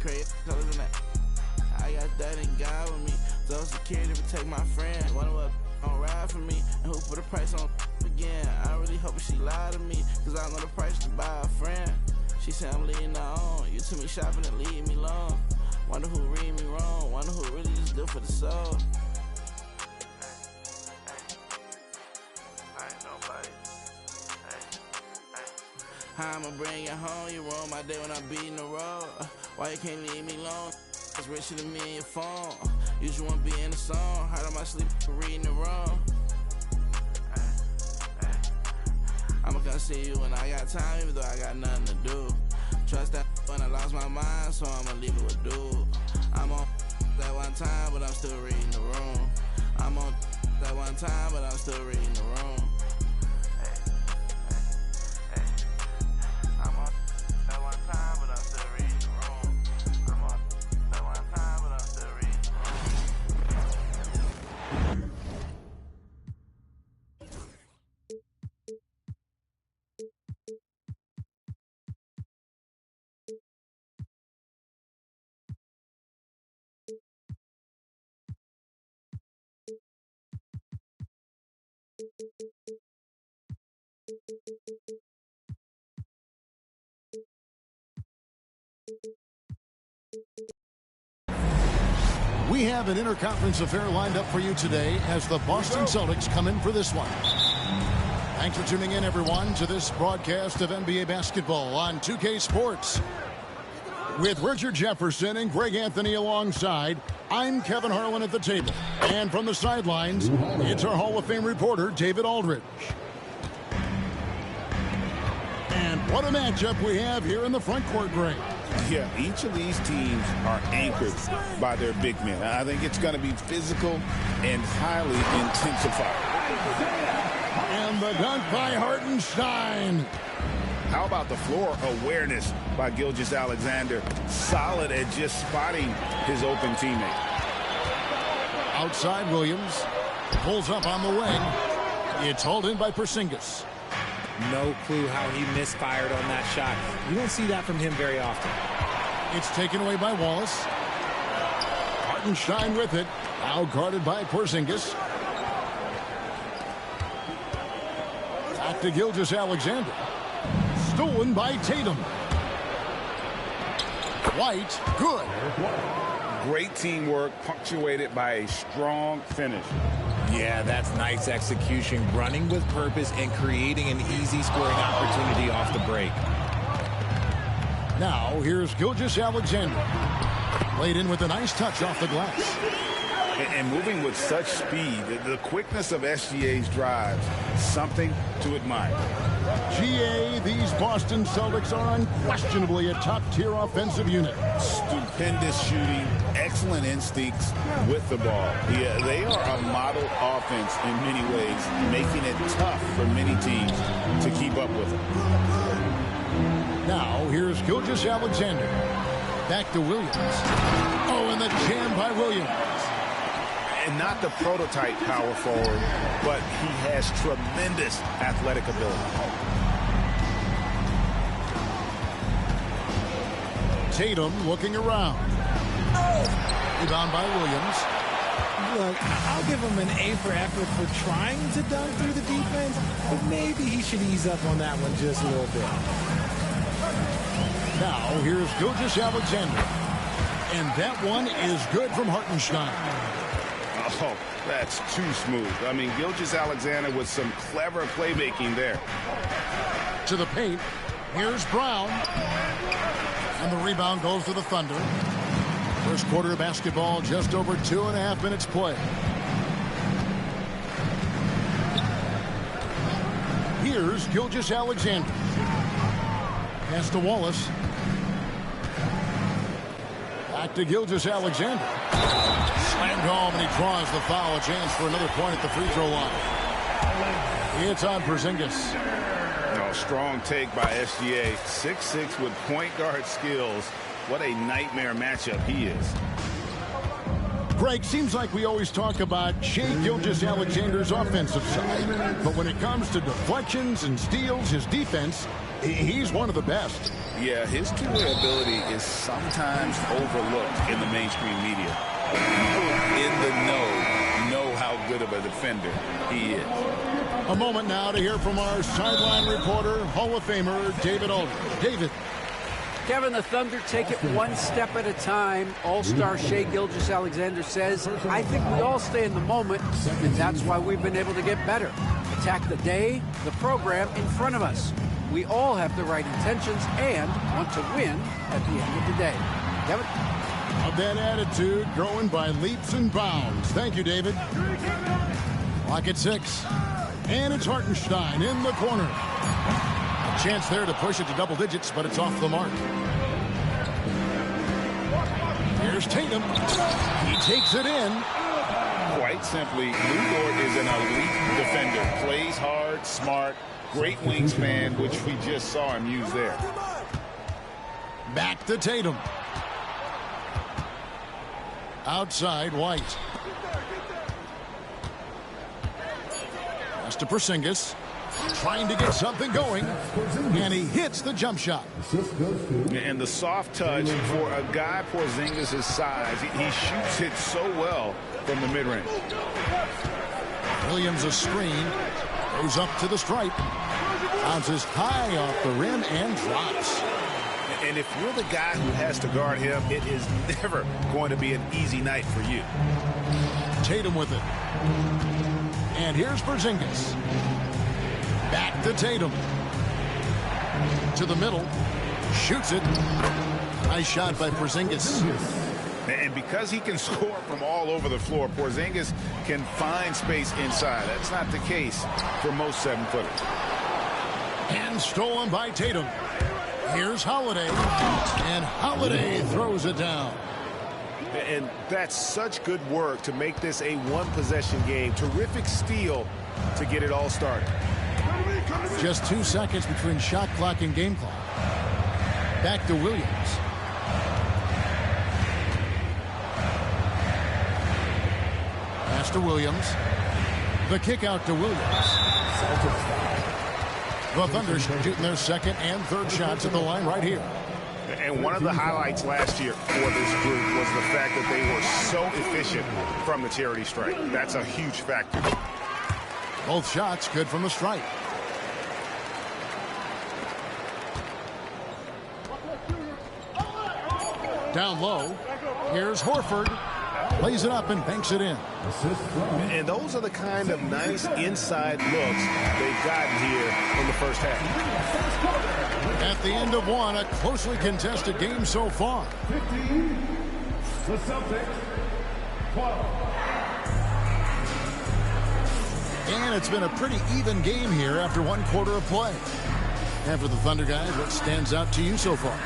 crazy colors in that. I got that in God with me. So security protect my friend. Wonder what gon' ride for me and who put a price on again. I really hope she lie to me, cause I know the price to buy a friend. She said I'm leading her on. You took me shopping and leave me alone. Wonder who read me wrong. Wonder who really is good for the soul. I ain't nobody. How I'ma bring it home? You ruin my day when I'm beating the road. Why you can't leave me alone? It's richer than me and your phone. You just wanna be in the song. Hard on my sleep for reading it wrong. I'ma come see you when I got time, even though I got nothing to do. Trust that when I lost my mind, so I'ma leave it with dude. I'm on that one time, but I'm still reading the room. I'm on that one time, but I'm still reading the room. I'm on that one time, but I'm still reading the room. I'm on that one time, but I'm still reading the room. We have an interconference affair lined up for you today as the Boston Celtics come in for this one. Thanks for tuning in, everyone, to this broadcast of NBA basketball on 2K Sports. With Richard Jefferson and Greg Anthony alongside, I'm Kevin Harlan at the table. And from the sidelines, it's our Hall of Fame reporter, David Aldridge. And what a matchup we have here in the front court, Greg. Yeah, each of these teams are anchored by their big men. I think it's going to be physical and highly intensified. And the dunk by Hartenstein. How about the floor awareness by Gilgeous-Alexander? Solid at just spotting his open teammate. Outside Williams. Pulls up on the wing. It's hauled in by Porzingis. No clue how he misfired on that shot. You don't see that from him very often. It's taken away by Wallace. Hartenstein with it. Now guarded by Porzingis. Back to Gilgeous-Alexander. Stolen by Tatum. White, good. Great teamwork punctuated by a strong finish. Yeah, that's nice execution, running with purpose and creating an easy scoring opportunity off the break. Now, here's Gilgeous-Alexander. Played in with a nice touch off the glass. And moving with such speed, the quickness of SGA's drives, something to admire. GA, these Boston Celtics are unquestionably a top-tier offensive unit. Stupendous shooting, excellent instincts with the ball. Yeah, they are a model offense in many ways, making it tough for many teams to keep up with it. Now, here's Gilgeous-Alexander. Back to Williams. Oh, and the jam by Williams. And not the prototype power forward, but he has tremendous athletic ability. Tatum looking around. Rebound by Williams. Look, I'll give him an A for effort for trying to dunk through the defense, but maybe he should ease up on that one just a little bit. Now, here's Gilgeous-Alexander. And that one is good from Hartenstein. Oh, that's too smooth. I mean, Gilgeous-Alexander with some clever playmaking there. To the paint. Here's Brown. And the rebound goes to the Thunder. First quarter of basketball, just over 2.5 minutes play. Here's Gilgeous-Alexander. Pass to Wallace. Back to Gilgeous-Alexander. Slammed home, and he draws the foul. A chance for another point at the free throw line. It's on Porzingis. Oh, strong take by SGA. 6'6" with point guard skills. What a nightmare matchup he is. Greg, seems like we always talk about Shai Gilgeous-Alexander's offensive side. But when it comes to deflections and steals, his defense, he's one of the best. Yeah, his two-way ability is sometimes overlooked in the mainstream media. People in the know how good of a defender he is. A moment now to hear from our sideline reporter, Hall of Famer David Aldridge. David. Kevin, the Thunder take it one step at a time. All-star Shai Gilgeous-Alexander says, I think we all stay in the moment, and that's why we've been able to get better. Attack the day, the program in front of us. We all have the right intentions and want to win at the end of the day. Kevin? Of that attitude growing by leaps and bounds. Thank you, David. Clock at 6. And it's Hartenstein in the corner. A chance there to push it to double digits, but it's off the mark. Here's Tatum. He takes it in. Quite simply, Lou Dort is an elite defender. Plays hard, smart, great wingspan, which we just saw him use there. Back to Tatum. Outside, White. Pass to Porzingis. Trying to get something going. And he hits the jump shot. And the soft touch for a guy Porzingis' size. He shoots it so well from the mid-range. Williams a screen. Goes up to the stripe. Bounces high off the rim and drops. And if you're the guy who has to guard him, it is never going to be an easy night for you. Tatum with it. And here's Porzingis. Back to Tatum. To the middle. Shoots it. Nice shot by Porzingis. And because he can score from all over the floor, Porzingis can find space inside. That's not the case for most 7-footers. And stolen by Tatum. Here's Holiday. And Holiday throws it down. And that's such good work to make this a one-possession game. Terrific steal to get it all started. Just 2 seconds between shot clock and game clock. Back to Williams. Pass to Williams. The kick out to Williams. The Thunder shooting their second and third shots at the line right here. And one of the highlights last year for this group was the fact that they were so efficient from the charity stripe. That's a huge factor. Both shots good from the stripe. Down low. Here's Horford. Plays it up and banks it in. And those are the kind of nice inside looks they've gotten here in the first half. At the end of one, a closely contested game so far. 15, the Celtics, 12. And it's been a pretty even game here after one quarter of play. And for the Thunder guys, what stands out to you so far?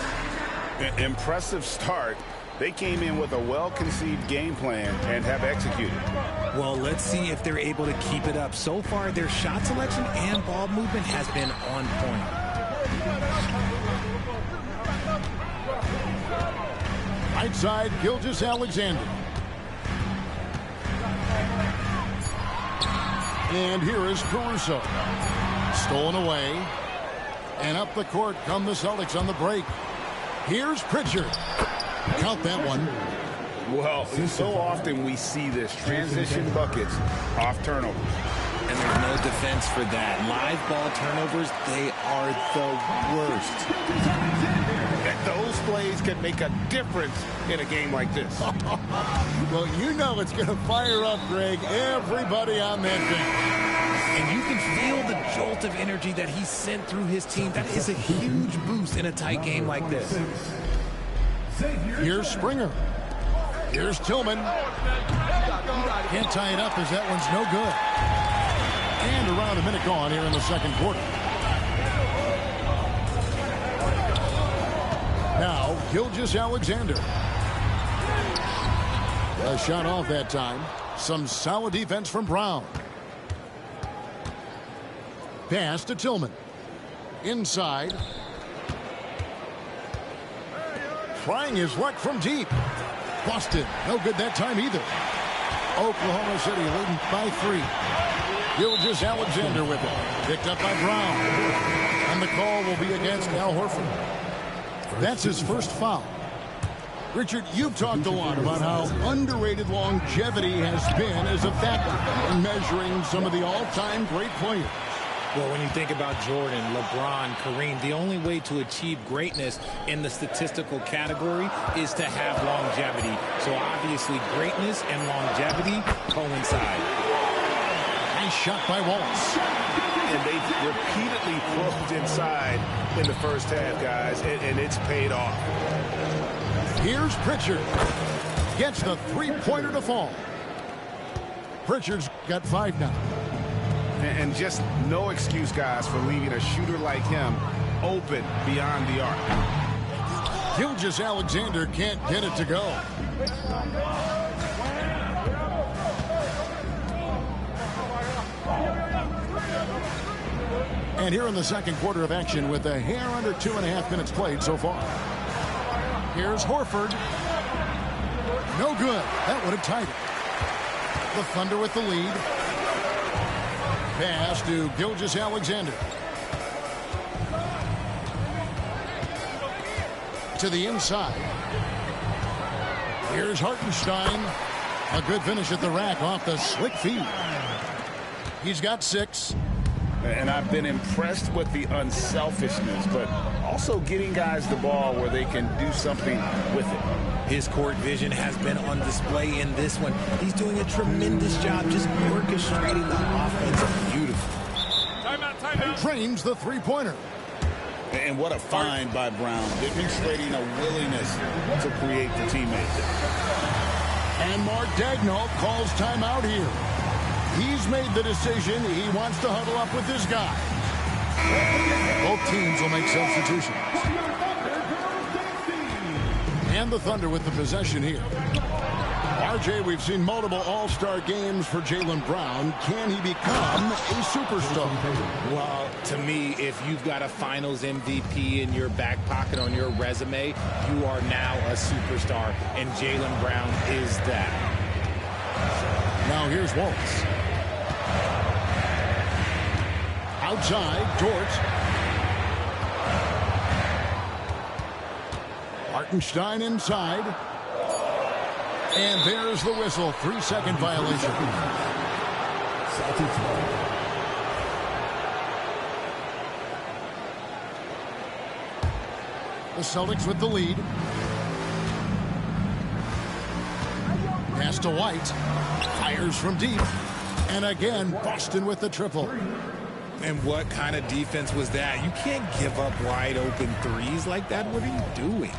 Impressive start. They came in with a well-conceived game plan and have executed. Well, let's see if they're able to keep it up. So far, their shot selection and ball movement has been on point. Right side, Gilgeous-Alexander. And here is Caruso. Stolen away. And up the court come the Celtics on the break. Here's Pritchard. Count that one. Well, so often we see this. Transition buckets off turnovers. And there's no defense for that. Live ball turnovers, they are the worst. Those plays can make a difference in a game like this. Well, you know it's going to fire up, Greg, everybody on that bench. And you can feel the jolt of energy that he sent through his team. That is a huge boost in a tight game like this. Here's Springer. Here's Tillman. Can't tie it up as that one's no good. And around a minute gone here in the second quarter. Now, Gilgeous-Alexander. A shot off that time. Some solid defense from Brown. Pass to Tillman. Inside. Trying his luck from deep. Busted. No good that time either. Oklahoma City leading by 3. Gilgeous-Alexander with it. Picked up by Brown. And the call will be against Al Horford. That's his first foul. Richard, you've talked a lot about how underrated longevity has been as a factor in measuring some of the all-time great players. Well, when you think about Jordan, LeBron, Kareem, the only way to achieve greatness in the statistical category is to have longevity. So obviously greatness and longevity coincide. Nice shot by Wallace. And they've repeatedly probed inside in the first half, guys, and it's paid off. Here's Pritchard. Gets the three-pointer to fall. Pritchard's got 5 now. And just no excuse, guys, for leaving a shooter like him open beyond the arc. Gilgeous-Alexander can't get it to go. And here in the second quarter of action with a hair under 2.5 minutes played so far. Here's Horford. No good. That would have tied it. The Thunder with the lead. Pass to Gilgeous-Alexander. To the inside. Here's Hartenstein. A good finish at the rack off the slick feed. He's got 6. And I've been impressed with the unselfishness, but also getting guys the ball where they can do something with it. His court vision has been on display in this one. He's doing a tremendous job just orchestrating the offense beautifully. Timeout. Drains the three-pointer. And what a find by Brown, demonstrating a willingness to create for teammates. And Mark Daigneault calls timeout here. He's made the decision. He wants to huddle up with this guy. Both teams will make substitutions. And the Thunder with the possession here. RJ, we've seen multiple all-star games for Jaylen Brown. Can he become a superstar? Well, to me, if you've got a finals MVP in your back pocket on your resume, you are now a superstar, and Jaylen Brown is that. Now here's Wallace. Outside, Dort. Hartenstein inside. And there's the whistle. 3-second violation. The Celtics with the lead. Pass to White. Fires from deep. And again, Boston with the triple. And what kind of defense was that? You can't give up wide open threes like that. What are you doing?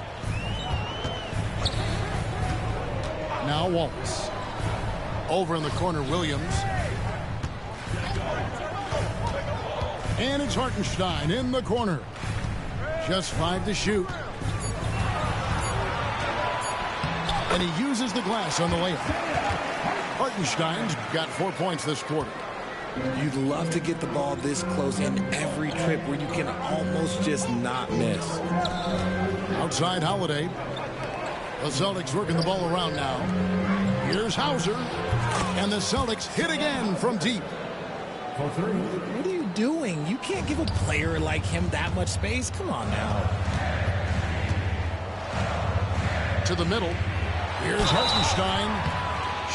Now Wallace. Over in the corner, Williams. And it's Hartenstein in the corner. Just 5 to shoot. And he uses the glass on the layup. Hartenstein's got 4 points this quarter. You'd love to get the ball this close in every trip where you can almost just not miss. Outside Holiday. The Celtics working the ball around now. Here's Hauser. And the Celtics hit again from deep. What are you doing? You can't give a player like him that much space. Come on now. To the middle. Here's Hartenstein.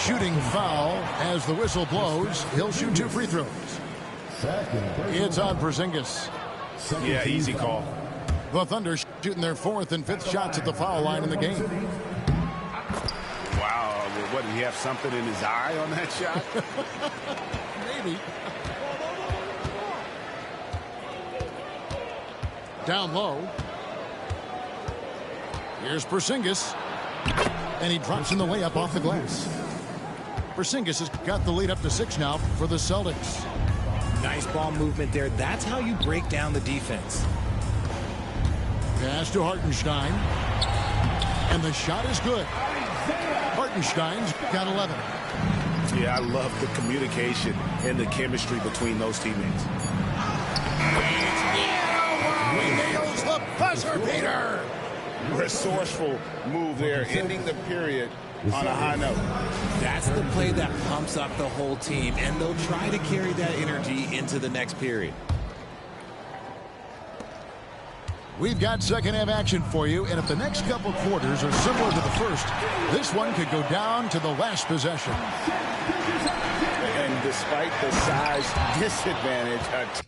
Shooting foul as the whistle blows. He'll shoot 2 free throws. It's on Porzingis. Yeah, easy call. The Thunder shooting their 4th and 5th shots at the foul line in the game. Wow, what, did he have something in his eye on that shot? Maybe. Down low. Here's Porzingis. And he drops in the layup off the glass. Porzingis has got the lead up to 6 now for the Celtics. Nice ball movement there. That's how you break down the defense. Pass to Hartenstein. And the shot is good. Hartenstein's got 11. Yeah, I love the communication and the chemistry between those teammates. He nails the buzzer beater. Resourceful move there, ending the period on a high note. That's the play that pumps up the whole team, and they'll try to carry that energy into the next period. We've got second half action for you, and if the next couple quarters are similar to the first, this one could go down to the last possession. And despite the size disadvantage,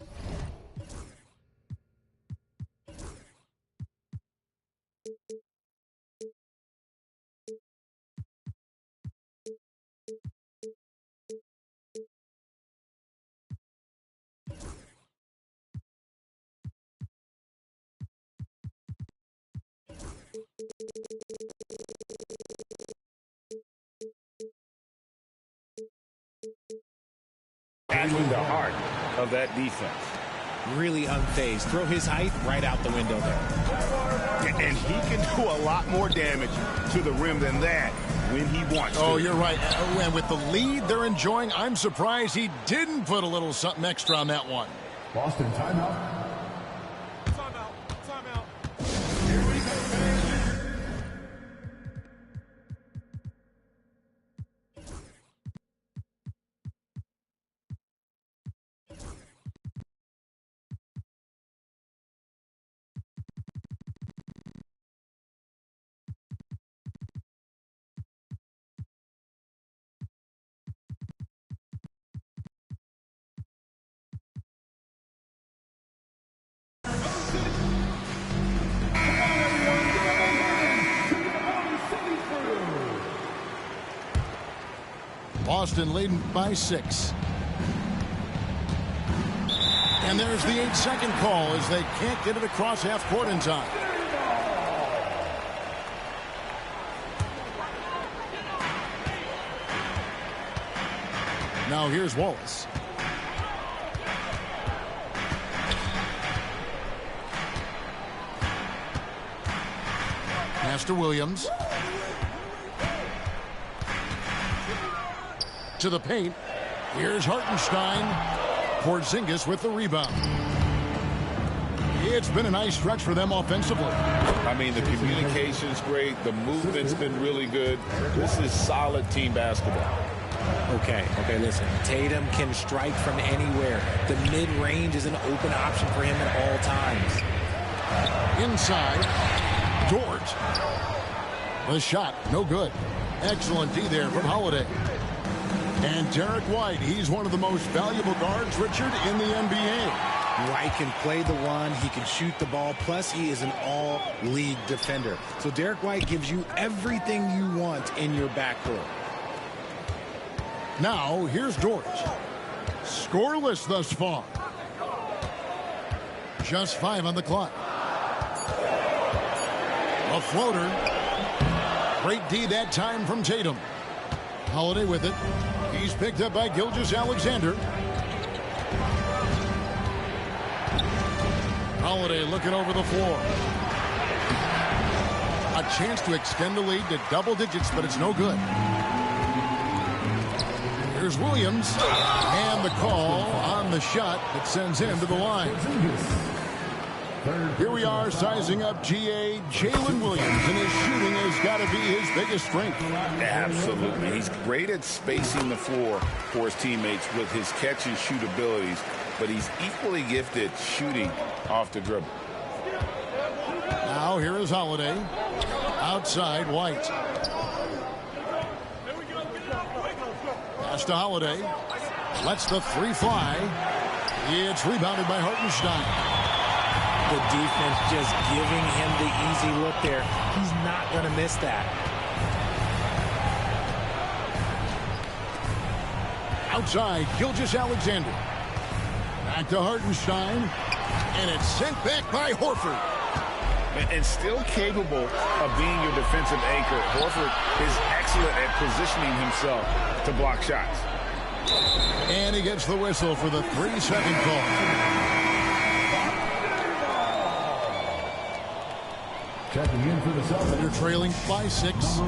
in the heart of that defense. Really unfazed. Throw his height right out the window there. And he can do a lot more damage to the rim than that when he wants to. Oh, you're right. And with the lead they're enjoying, I'm surprised he didn't put a little something extra on that one. Boston timeout. Boston leading by 6. And there's the 8-second call as they can't get it across half court in time. Now here's Wallace. Pass to Williams. To the paint. Here's Hartenstein. Porzingis with the rebound. It's been a nice stretch for them offensively. I mean, the communication's great. The movement's been really good. This is solid team basketball. Okay, listen. Tatum can strike from anywhere. The mid-range is an open option for him at all times. Inside. Dort. The shot, no good. Excellent D there from Holiday. And Derek White, he's one of the most valuable guards, Richard, in the NBA. White can play the one, he can shoot the ball, plus he is an all-league defender. So Derek White gives you everything you want in your backcourt. Now, here's Dort. Scoreless thus far. Just 5 on the clock. A floater. Great D that time from Tatum. Holiday with it. He's picked up by Gilgeous-Alexander. Holiday looking over the floor. A chance to extend the lead to double digits, but it's no good. Here's Williams. And the call on the shot that sends him to the line. Here we are sizing up GA Jalen Williams, and his shooting has got to be his biggest strength. Absolutely. He's great at spacing the floor for his teammates with his catch and shoot abilities, but he's equally gifted shooting off the dribble. Now here is Holiday. Outside, White. Pass to Holiday. Lets the 3 fly. It's rebounded by Hartenstein. The defense just giving him the easy look there. He's not going to miss that. Outside, Gilgeous-Alexander. Back to Hartenstein. And it's sent back by Horford. And still capable of being your defensive anchor, Horford is excellent at positioning himself to block shots. And he gets the whistle for the 3-second call. Checking in for the Celtics. They're trailing by 6.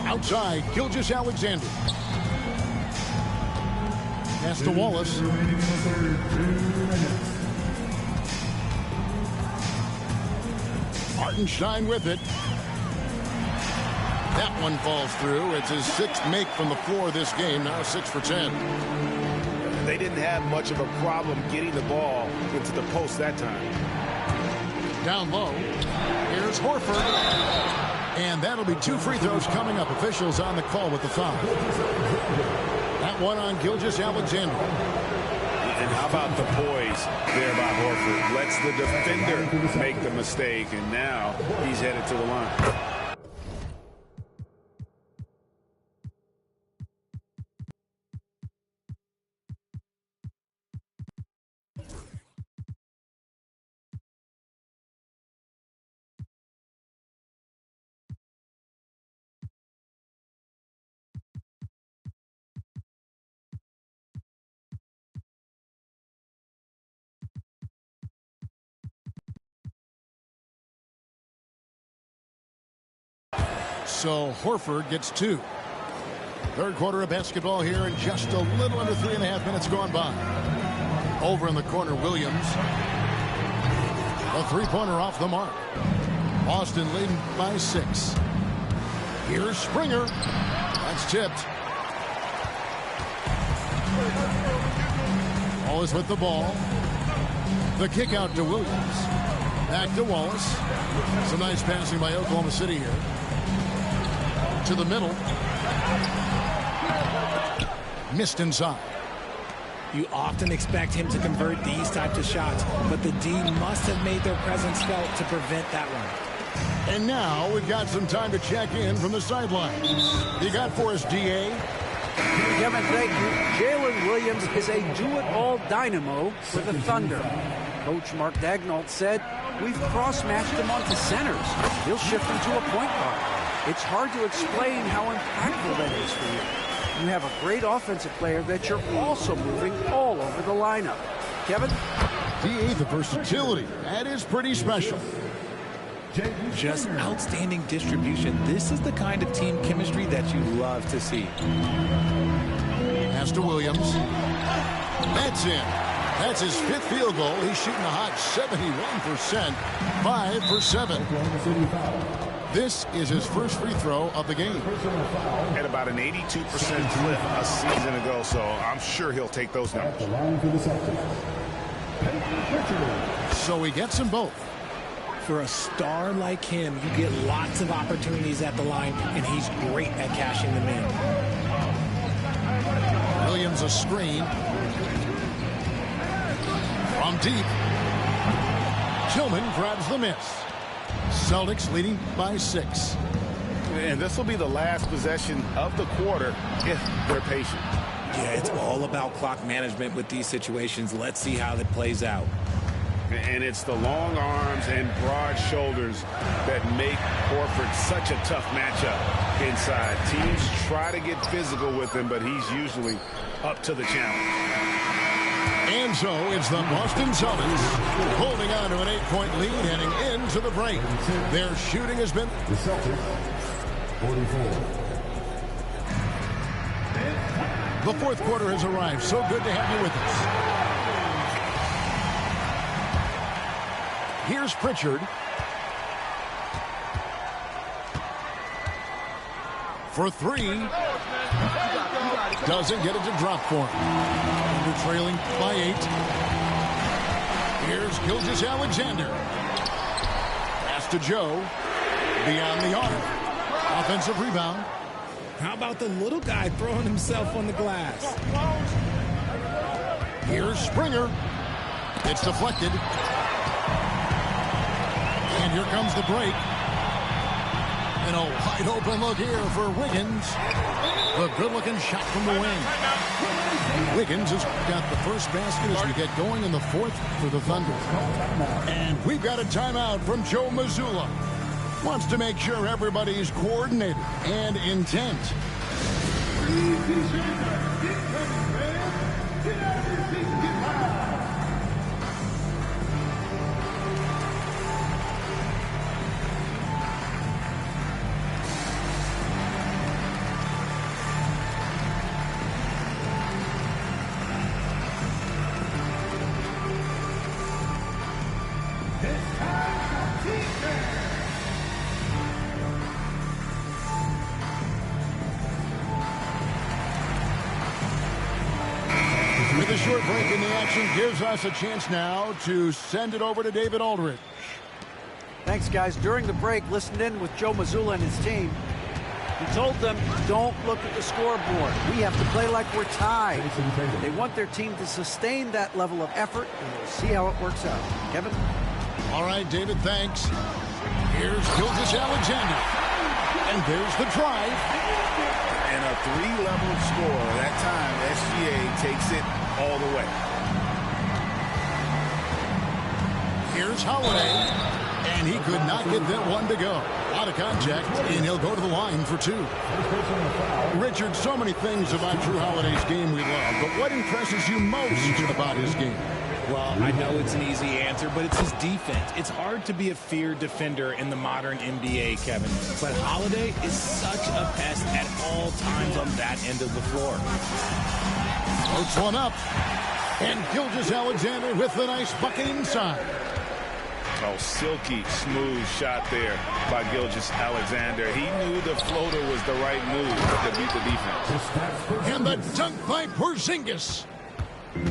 Outside, Gilgeous-Alexander. Pass to Wallace. Hartenstein with it. That one falls through. It's his 6th make from the floor this game. Now 6 for 10. They didn't have much of a problem getting the ball into the post that time. Down low. Here's Horford. And that'll be 2 free throws coming up. Officials on the call with the foul. That one on Gilgeous-Alexander. And how about the poise there by Horford? Lets the defender make the mistake, and now he's headed to the line. So Horford gets 2. Third quarter of basketball here, and just a little under 3.5 minutes gone by. Over in the corner, Williams. A three-pointer off the mark. Boston leading by 6. Here's Springer. That's tipped. Wallace with the ball. The kick out to Williams. Back to Wallace. Some nice passing by Oklahoma City here. To the middle. Missed inside. You often expect him to convert these types of shots, but the D must have made their presence felt to prevent that one. And now we've got some time to check in from the sidelines. You got for us, D.A.? Kevin, thank you. Jalen Williams is a do-it-all dynamo for the Thunder. Coach Mark Daigneault said, we've cross-matched him onto centers. He'll shift into a point guard. It's hard to explain how impactful that is for you. You have a great offensive player that you're also moving all over the lineup. Kevin? D.A., the versatility. That is pretty special. Just outstanding distribution. This is the kind of team chemistry that you love to see. Pass to Williams. That's in. That's his 5th field goal. He's shooting a hot 71%. 5 for 7. This is his first free throw of the game. At about an 82% clip a season ago, so I'm sure he'll take those numbers. So he gets them both. For a star like him, you get lots of opportunities at the line, and he's great at cashing them in. Williams a screen. From deep. Tillman grabs the miss. Celtics leading by 6. And this will be the last possession of the quarter if they're patient. Yeah, it's all about clock management with these situations. Let's see how that plays out. And it's the long arms and broad shoulders that make Horford such a tough matchup inside. Teams try to get physical with him, but he's usually up to the challenge. And so it's the Boston Celtics holding on to an 8-point lead heading into the break. Their shooting has been... The Celtics, 44. The fourth quarter has arrived. So good to have you with us. Here's Pritchard. For 3. Doesn't get it to drop for him. Under trailing by 8. Here's Gilgeous-Alexander. Pass to Joe. Beyond the arc. Offensive rebound. How about the little guy throwing himself on the glass? Here's Springer. It's deflected. And here comes the break. And a wide open look here for Wiggins. A good-looking shot from the wing. Wiggins has got the first basket as we get going in the fourth for the Thunder. And we've got a timeout from Joe Mazzulla. Wants to make sure everybody's coordinated and intent. short break in the action gives us a chance now to send it over to David Aldridge. Thanks, guys. During the break, listened in with Joe Mazzulla and his team. He told them, don't look at the scoreboard. We have to play like we're tied. They want their team to sustain that level of effort, and we'll see how it works out. Kevin? All right, David, thanks. Here's Gilgeous-Alexander. And there's the drive. And a 3-level score. That time, SGA takes it all the way. Here's Holiday. And he could not get that one to go. Out of contact, and he'll go to the line for 2. Richard, so many things about Jrue Holiday's game we love, but what impresses you most about his game? Well, I know it's an easy answer, but it's his defense. It's hard to be a feared defender in the modern NBA, Kevin. But Holiday is such a pest at all times on that end of the floor. Floats one up. And Gilgeous-Alexander with the nice bucket inside. Oh, silky smooth shot there by Gilgeous-Alexander. He knew the floater was the right move to beat the defense. And the dunk by Porzingis.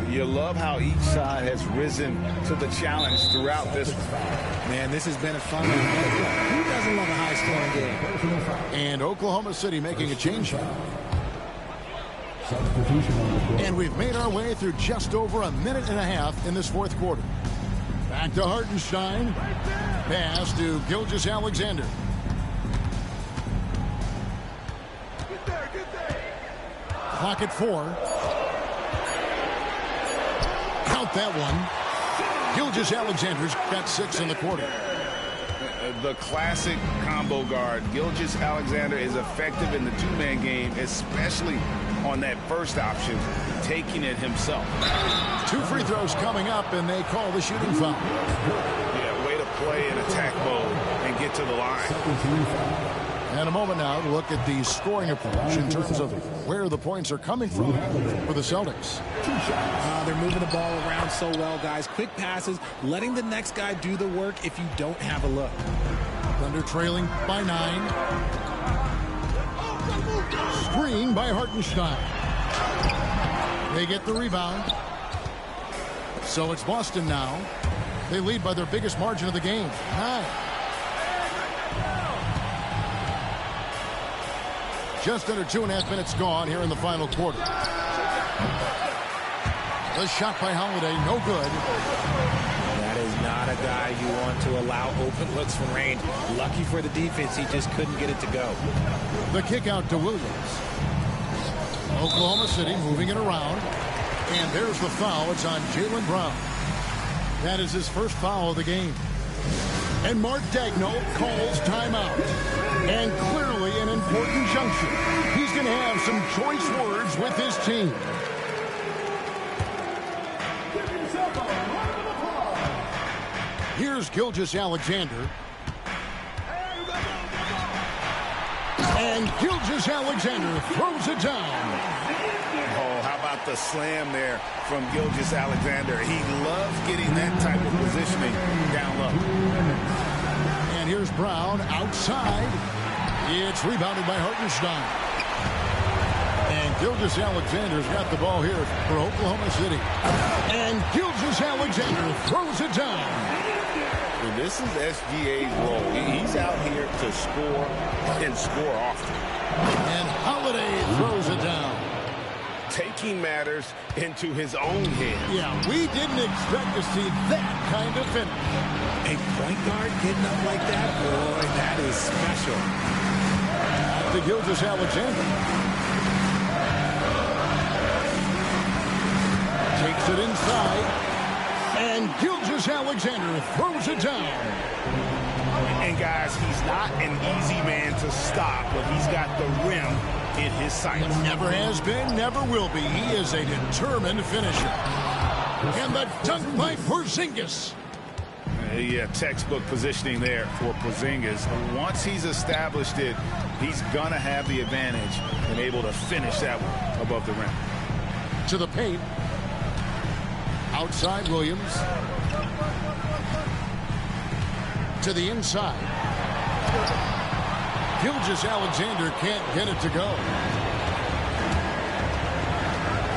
You love how each side has risen to the challenge throughout this one. Man, this has been a fun one. Who doesn't love a high-scoring game? And Oklahoma City making a change. And we've made our way through just over a minute and a half in this fourth quarter. Back to Hartenstein. Pass to Gilgeous-Alexander. Clock at 4. Count that one. Gilgeous-Alexander's got 6 in the quarter. The classic combo guard. Gilgeous-Alexander is effective in the two-man game, especially on that first option, taking it himself. 2 free throws coming up, and they call the shooting foul. Yeah, way to play in attack mode and get to the line. And a moment now to look at the scoring approach in terms of where the points are coming from for the Celtics. They're moving the ball around so well, guys. Quick passes, letting the next guy do the work if you don't have a look. Thunder trailing by 9. Screen by Hartenstein. They get the rebound. So it's Boston now. They lead by their biggest margin of the game, 9. Just under 2.5 minutes gone here in the final quarter. The shot by Holiday, no good. That is not a guy you want to allow open looks from range. Lucky for the defense, he just couldn't get it to go. The kick out to Williams. Oklahoma City moving it around. And there's the foul. It's on Jaylen Brown. That is his first foul of the game. And Mark Daigneault calls timeout. And clearly an important juncture. He's going to have some choice words with his team. Here's Gilgeous-Alexander. And Gilgeous-Alexander throws it down. Oh, how about the slam there from Gilgeous-Alexander? He loves getting that type of positioning down low. And here's Brown outside. It's rebounded by Hartenstein. And Gilgeous-Alexander's got the ball here for Oklahoma City. And Gilgeous-Alexander throws it down. And this is SGA's role. He's out here to score and score often. And Holiday throws it down. Taking matters into his own hands. Yeah, we didn't expect to see that kind of finish. A point guard getting up like that, boy, that is special. Back to Gilgeous-Alexander. Takes it inside. And Gilgeous-Alexander throws it down. And guys, he's not an easy man to stop, but he's got the rim in his sights. Never has been, never will be. He is a determined finisher. And the dunk by Porzingis. Yeah, textbook positioning there for Porzingis. Once he's established it, he's going to have the advantage and able to finish that one above the rim. To the paint. Outside Williams. To the inside. Gilgeous-Alexander can't get it to go.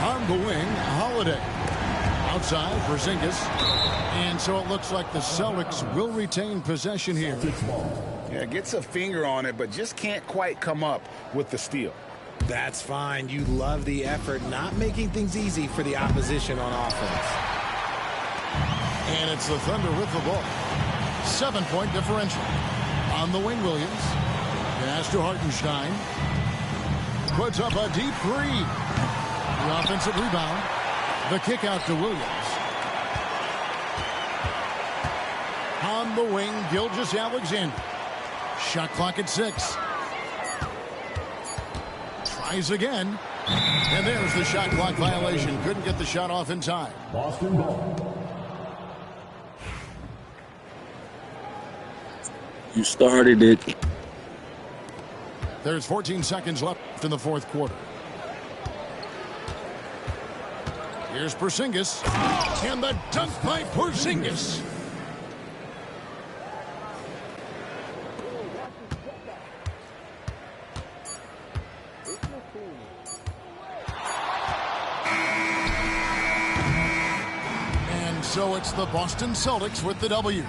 On the wing, Holiday. outside, Porzingis. And so it looks like the Celtics will retain possession here. Yeah, gets a finger on it, but just can't quite come up with the steal. That's fine. You love the effort, not making things easy for the opposition on offense. And it's the Thunder with the ball. 7-point differential. On the wing, Williams. Pass to Hartenstein. Puts up a deep three. The offensive rebound. The kick out to Williams. On the wing, Gilgeous-Alexander. Shot clock at 6. Tries again. And there's the shot clock violation. Couldn't get the shot off in time. Boston ball. You started it. There's 14 seconds left in the fourth quarter. Here's Porzingis. And the dunk by Porzingis. So it's the Boston Celtics with the W.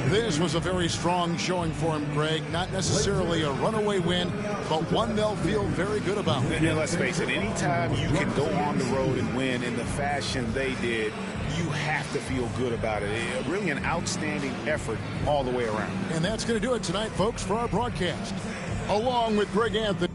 This was a very strong showing for him, Greg. Not necessarily a runaway win, but one they'll feel very good about. And let's face it, anytime you can go on the road and win in the fashion they did, you have to feel good about it. Really an outstanding effort all the way around. And that's going to do it tonight, folks, for our broadcast. Along with Greg Anthony.